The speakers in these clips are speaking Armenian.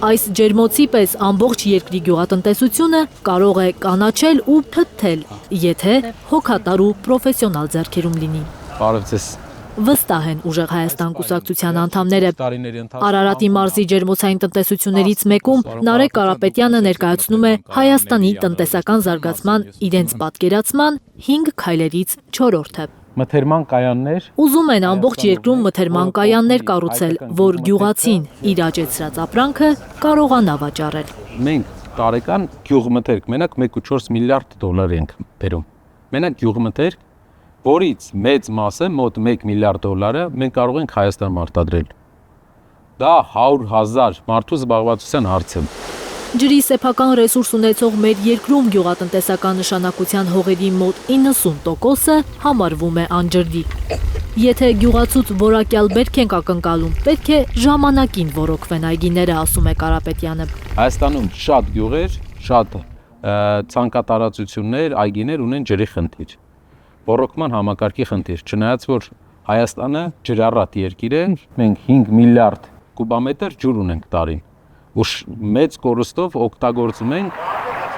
Այս ջերմոցի պես ամբողջ երկրի գյուղատնտեսությունը կարող է կանաչել ու փթթել, եթե հոգատար ու պրոֆեսիոնալ ձեռքերում լինի։ Բարև ձեզ։ Վստահ են Ուժեղ Հայաստան կուսակցության անդամները։ Արարատի մարզի ջերմոցային տնտեսություններից մեկում Նարեկ Կարապետյանը ներկայացնում է Հայաստանի տնտեսական զարգացման իրենց պատկերացման 5 քայլերից 4-րդը։ Մթերման կայաններ։ Ուզում են ամբողջ երկրում մթերման կայաններ կառուցել, որ գյուղացին իր աճեցրած ապրանքը կարողանա վաճառել։ Մենք տարեկան գյուղմթերք մենակ 1.4 միլիարդ դոլար ենք բերում։ Մենակ գյուղմթերք, որից մեծ մասը, մոտ 1 միլիարդ դոլարը մենք կարող ենք Հայաստանում արտադրել։ Դա 100,000 մարդու զբաղվածության հարց է։ Ջրի սեփական ռեսուրս ունեցող մեր երկրում գյուղատնտեսական նշանակության հողերի մոտ 90%-ը համարվում է անջրդի։ Եթե գյուղացուց որակյալ բերք ենք ակնկալում, պետք է ժամանակին ոռոգվեն այգիները, ասում է Կարապետյանը։ Հայաստանում շատ գյուղեր, շատ ցանկատարածություններ, այգիներ ունեն ջրի խնդիր։ Ոռոգման համակարգի խնդիր, չնայած որ Հայաստանը ջրառատ երկիր է, մենք 5 միլիարդ կուբամետր ջուր ունենք տարին, ու մեծ կորստով օգտագործում ենք։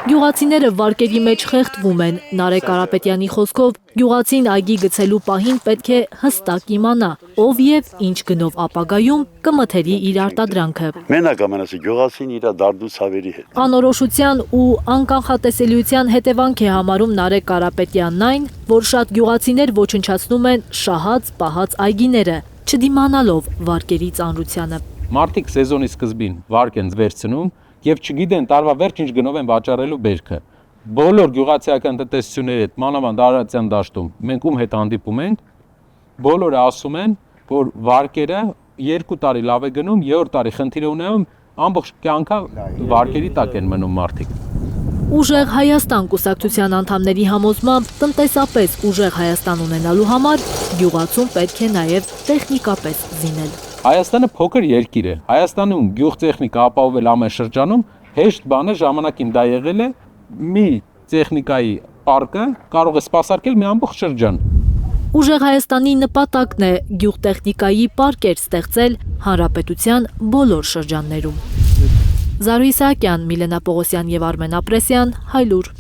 Գյուղացիները վարկերի մեջ խեղդվում են։ Նարեկ Կարապետյանի խոսքով, գյուղացին այգի գցելու պահին պետք է հստակ իմանա, ով եւ ինչ գնով ապագայում կմթերի իր արտադրանքը։ Մենակ ամենասի գյուղացին իր դարդու ցավերի հետ։ Անորոշության ու անկանխատեսելիության հետևանք է համարում Նարեկ Կարապետյանն այն, որ շատ գյուղացիներ ոչնչացնում են շահած, պահած այգիները, չդիմանալով վարկերի ծանրությանը։ Մարդիկ սեզոնի սկզբին վարկ են վերցնում եւ չգիտեն տարվա վերջ ինչ գնով են վաճառելու բերքը։ Բոլոր գյուղացիական տնտեսությունների հետ, մանավանդ Արարատյան դաշտում, մենք ում հետ հանդիպում ենք, բոլորը ասում են, որ վարկերը 2 տարի լավ է գնում, 3-րդ տարի խնդիր ունենում, ամբողջ կյանքը վարկերի տակ են մնում մարդիկ։ Ուժեղ Հայաստան կուսակցության անդամների համոզմամբ տնտեսապես ուժեղ Հայաստան ունենալու համար գյուղացուն պետք է նաև տեխնիկապես զինել։ Հայաստանը փոքր երկիր է։ Հայաստանում գյուղտեխնիկա ապահովել ամեն շրջանում հեշտ բանը ժամանակին դա եղել է մի տեխնիկայի պարկը կարող է սպասարկել մի ամբողջ շրջան։ Ուժեղ Հայաստանի նպատակն է գյուղտեխնիկայի պարկեր ստեղծել հանրապետության բոլոր շրջաններում։ Զարուհի Սահակյան, Միլենա Պողոսյան և Արմեն Ապրեսյան, Հայլուր։